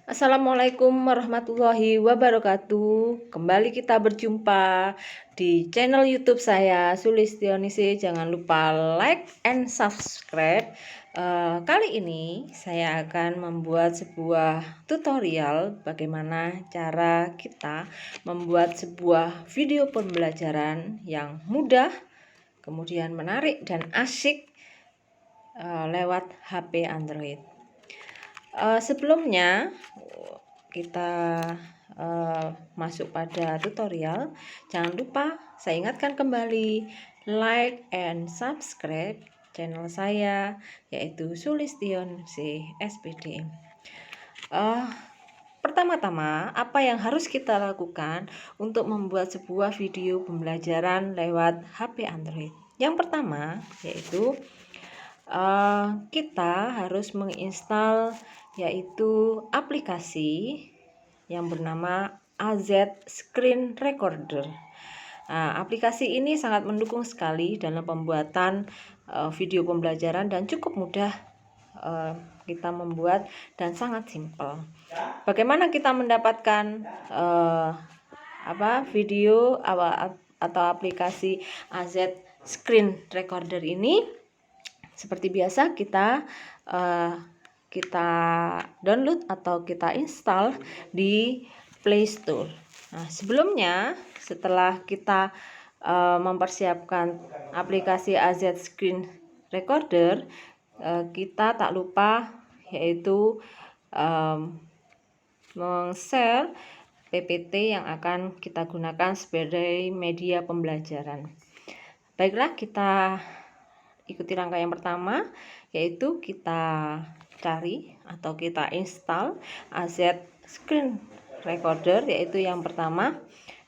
Assalamualaikum warahmatullahi wabarakatuh. Kembali kita berjumpa di channel YouTube saya Sulistionisi. Jangan lupa like and subscribe. Kali ini saya akan membuat sebuah tutorial bagaimana cara kita membuat sebuah video pembelajaran yang mudah, kemudian menarik dan asyik lewat HP Android. Sebelumnya kita masuk pada tutorial, jangan lupa saya ingatkan kembali like and subscribe channel saya yaitu Sulistion C SPD. Pertama-tama, apa yang harus kita lakukan untuk membuat sebuah video pembelajaran lewat HP Android? Yang pertama yaitu kita harus menginstal yaitu aplikasi yang bernama AZ Screen Recorder. Nah, aplikasi ini sangat mendukung sekali dalam pembuatan video pembelajaran dan cukup mudah kita membuat dan sangat simpel. Bagaimana kita mendapatkan video atau aplikasi AZ Screen Recorder ini? Seperti biasa kita download atau kita install di Play Store. Nah, sebelumnya setelah kita mempersiapkan aplikasi AZ Screen Recorder, kita tak lupa yaitu meng-share PPT yang akan kita gunakan sebagai media pembelajaran. Baiklah, kita ikuti rangka yang pertama, yaitu kita cari atau kita install AZ Screen Recorder, yaitu yang pertama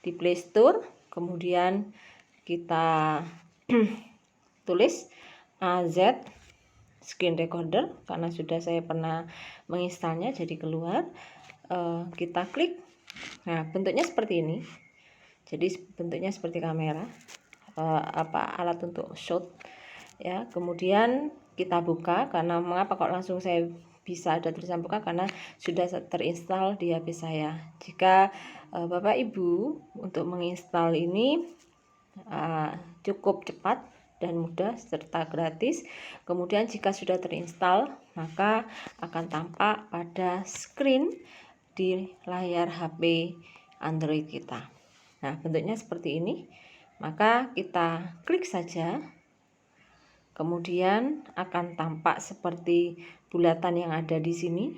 di Play Store. Kemudian kita tulis AZ Screen Recorder karena sudah saya pernah menginstalnya jadi keluar. Kita klik. Nah, bentuknya seperti ini. Jadi bentuknya seperti kamera, alat untuk shoot ya. Kemudian kita buka. Karena mengapa kok langsung saya bisa ada tulisan buka, karena sudah terinstall di HP saya. Jika Bapak Ibu untuk menginstal ini cukup cepat dan mudah serta gratis. Kemudian jika sudah terinstall, maka akan tampak pada screen di layar HP Android kita. Nah, bentuknya seperti ini. Maka kita klik saja. Kemudian akan tampak seperti bulatan yang ada di sini.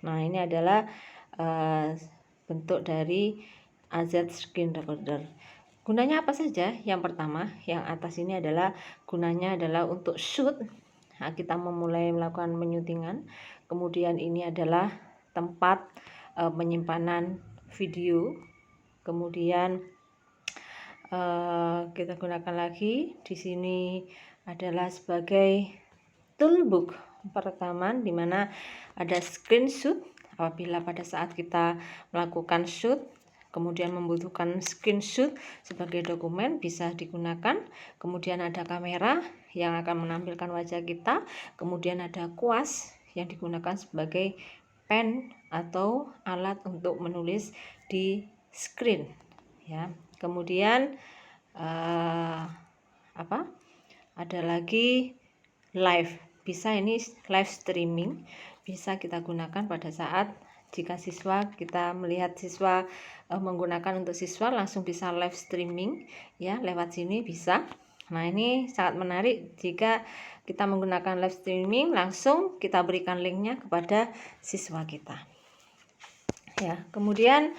Nah, ini adalah bentuk dari AZ Screen Recorder. Gunanya apa saja? Yang pertama, yang atas ini adalah gunanya adalah untuk shoot. Nah, kita memulai melakukan penyutingan. Kemudian ini adalah tempat penyimpanan video. Kemudian kita gunakan lagi di sini adalah sebagai toolbook perekaman, di mana ada screenshot apabila pada saat kita melakukan shoot kemudian membutuhkan screenshot sebagai dokumen bisa digunakan. Kemudian ada kamera yang akan menampilkan wajah kita, kemudian ada kuas yang digunakan sebagai pen atau alat untuk menulis di screen ya. Kemudian ada lagi live, bisa ini live streaming, bisa kita gunakan pada saat jika kita melihat siswa menggunakan untuk siswa langsung bisa live streaming ya, lewat sini bisa. Nah, ini sangat menarik jika kita menggunakan live streaming, langsung kita berikan linknya kepada siswa kita ya. Kemudian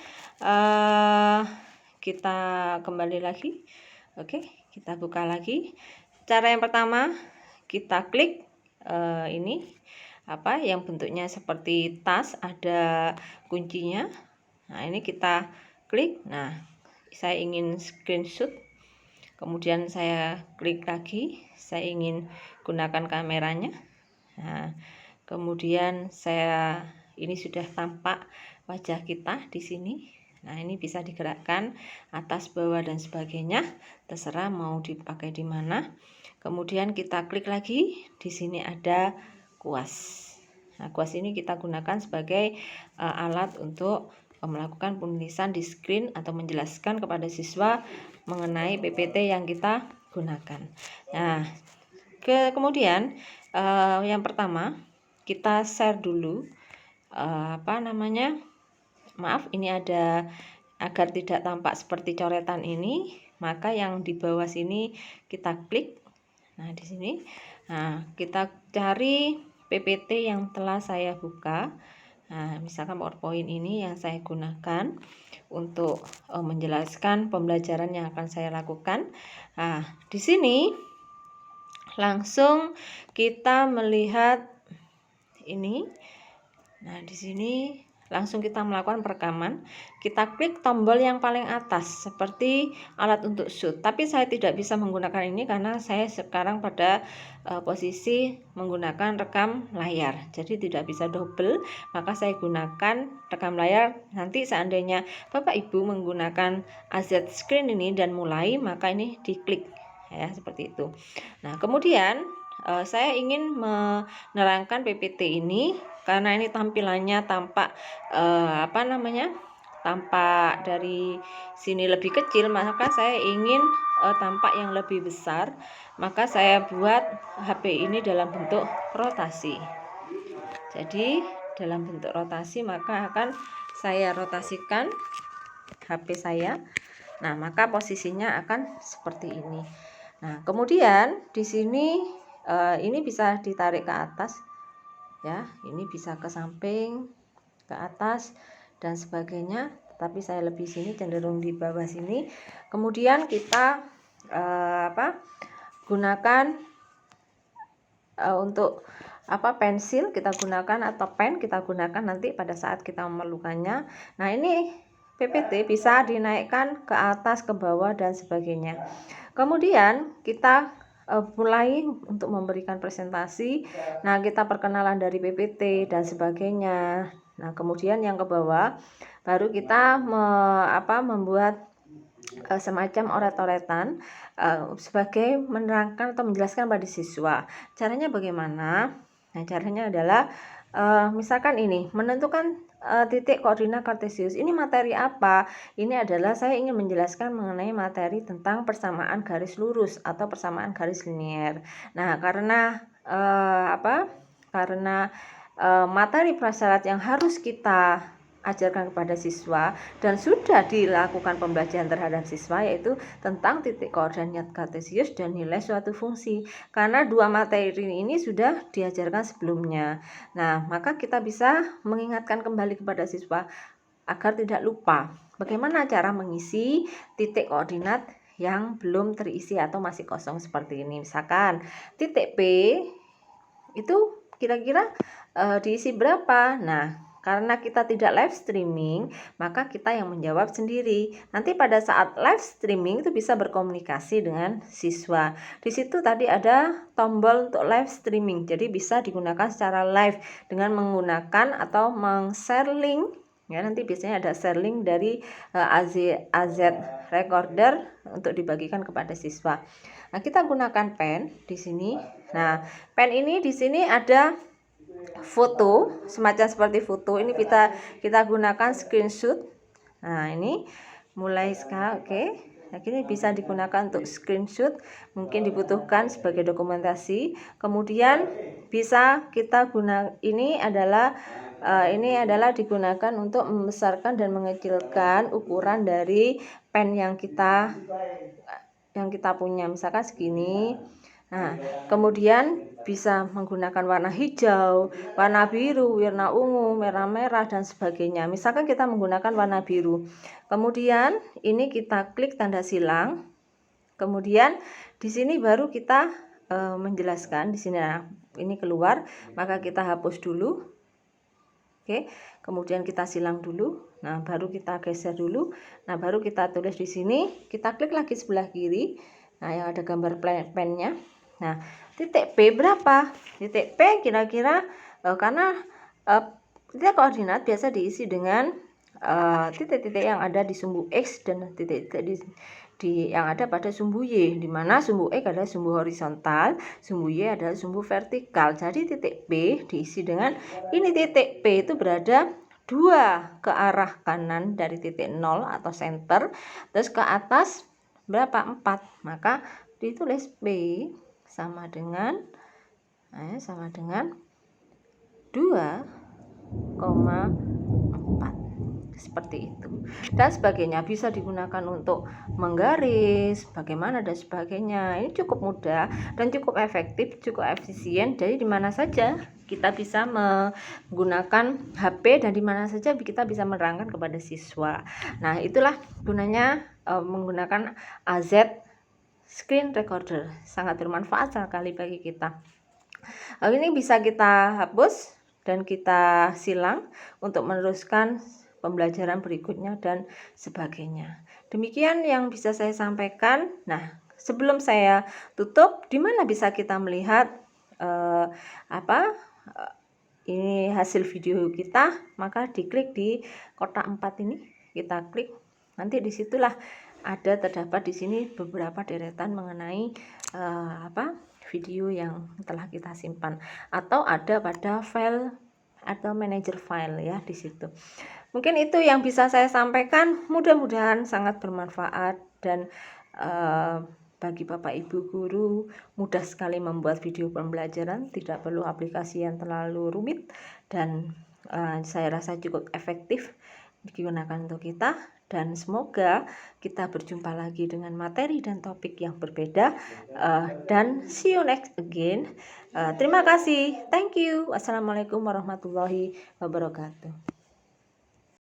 kita kembali lagi. Oke, kita buka lagi. Cara yang pertama, kita klik ini yang bentuknya seperti tas, ada kuncinya. Nah, ini kita klik. Nah, saya ingin screenshot. Kemudian saya klik lagi, saya ingin gunakan kameranya. Nah, kemudian ini sudah tampak wajah kita di sini. Nah, ini bisa digerakkan atas, bawah dan sebagainya, terserah mau dipakai di mana. Kemudian kita klik lagi, di sini ada kuas. Nah, kuas ini kita gunakan sebagai alat untuk melakukan penulisan di screen atau menjelaskan kepada siswa mengenai PPT yang kita gunakan. Nah, kemudian yang pertama kita share dulu maaf, ini ada agar tidak tampak seperti coretan ini, maka yang di bawah sini kita klik. Nah, di sini kita cari PPT yang telah saya buka. Nah, misalkan PowerPoint ini yang saya gunakan untuk menjelaskan pembelajaran yang akan saya lakukan. Nah, di sini langsung kita melihat ini. Nah, di sini langsung kita melakukan perekaman. Kita klik tombol yang paling atas seperti alat untuk shoot. Tapi saya tidak bisa menggunakan ini karena saya sekarang pada posisi menggunakan rekam layar. Jadi tidak bisa double, maka saya gunakan rekam layar. Nanti seandainya Bapak Ibu menggunakan AZ screen ini dan mulai, maka ini diklik ya, seperti itu. Nah, kemudian saya ingin menerangkan PPT ini karena ini tampilannya tampak tampak dari sini lebih kecil, maka saya ingin tampak yang lebih besar, maka saya buat HP ini dalam bentuk rotasi. Jadi dalam bentuk rotasi, maka akan saya rotasikan HP saya. Nah, maka posisinya akan seperti ini. Nah, kemudian di sini ini bisa ditarik ke atas ya, ini bisa ke samping, ke atas dan sebagainya, tapi saya lebih sini, cenderung di bawah sini. Kemudian kita gunakan untuk pensil kita gunakan atau pen kita gunakan nanti pada saat kita memerlukannya. Nah, ini PPT bisa dinaikkan ke atas, ke bawah dan sebagainya. Kemudian kita mulai untuk memberikan presentasi. Nah, kita perkenalan dari PPT dan sebagainya. Nah, kemudian yang ke bawah baru kita membuat semacam oret-oretan sebagai menerangkan atau menjelaskan pada siswa. Caranya bagaimana? Nah, caranya adalah misalkan ini menentukan titik koordinat kartesius. Ini materi apa? Ini adalah saya ingin menjelaskan mengenai materi tentang persamaan garis lurus atau persamaan garis linier. Nah, karena materi prasyarat yang harus kita ajarkan kepada siswa dan sudah dilakukan pembelajaran terhadap siswa, yaitu tentang titik koordinat kartesius dan nilai suatu fungsi, karena dua materi ini sudah diajarkan sebelumnya. Nah, maka kita bisa mengingatkan kembali kepada siswa agar tidak lupa bagaimana cara mengisi titik koordinat yang belum terisi atau masih kosong seperti ini. Misalkan titik P itu kira-kira diisi berapa? Nah, karena kita tidak live streaming, maka kita yang menjawab sendiri. Nanti pada saat live streaming itu bisa berkomunikasi dengan siswa. Di situ tadi ada tombol untuk live streaming, jadi bisa digunakan secara live dengan menggunakan atau meng-share link. Ya, nanti biasanya ada share link dari AZ Recorder untuk dibagikan kepada siswa. Nah, kita gunakan pen di sini. Nah, pen ini di sini ada foto, semacam seperti foto. Ini kita gunakan screenshot. Nah, ini mulai sekarang, oke. Nah, ini bisa digunakan untuk screenshot, mungkin dibutuhkan sebagai dokumentasi. Kemudian bisa kita gunakan, ini adalah digunakan untuk membesarkan dan mengecilkan ukuran dari pen yang kita punya, misalkan segini. Nah, kemudian bisa menggunakan warna hijau, warna biru, warna ungu, warna merah dan sebagainya. Misalkan kita menggunakan warna biru. Kemudian ini kita klik tanda silang. Kemudian di sini baru kita menjelaskan di sini. Nah, ini keluar, maka kita hapus dulu. Oke, kemudian kita silang dulu. Nah, baru kita geser dulu. Nah, baru kita tulis di sini. Kita klik lagi sebelah kiri. Nah, yang ada gambar pennya. Nah, titik P berapa? Titik P kira-kira karena titik koordinat biasa diisi dengan titik-titik yang ada di sumbu X dan titik-titik yang ada pada sumbu Y, di mana sumbu X adalah sumbu horizontal, sumbu Y adalah sumbu vertikal. Jadi titik P diisi dengan ini, titik P itu berada 2 ke arah kanan dari titik 0 atau center, terus ke atas berapa? 4. Maka ditulis P sama dengan 2,4. Seperti itu dan sebagainya. Bisa digunakan untuk menggaris bagaimana dan sebagainya. Ini cukup mudah dan cukup efektif, cukup efisien. Jadi di mana saja kita bisa menggunakan HP dan di mana saja kita bisa menerangkan kepada siswa. Nah, itulah gunanya menggunakan AZ Screen Recorder. Sangat bermanfaat sekali bagi kita. Ini bisa kita hapus dan kita silang untuk meneruskan pembelajaran berikutnya dan sebagainya. Demikian yang bisa saya sampaikan. Nah, sebelum saya tutup, di mana bisa kita melihat ini hasil video kita, maka diklik di kotak 4 ini, kita klik. Nanti disitulah terdapat di sini beberapa deretan mengenai video yang telah kita simpan, atau ada pada file atau manajer file ya di situ. Mungkin itu yang bisa saya sampaikan. Mudah-mudahan sangat bermanfaat dan bagi Bapak Ibu guru mudah sekali membuat video pembelajaran, tidak perlu aplikasi yang terlalu rumit dan saya rasa cukup efektif digunakan untuk kita. Dan semoga kita berjumpa lagi dengan materi dan topik yang berbeda, dan see you next again. Terima kasih, thank you. Wassalamualaikum warahmatullahi wabarakatuh.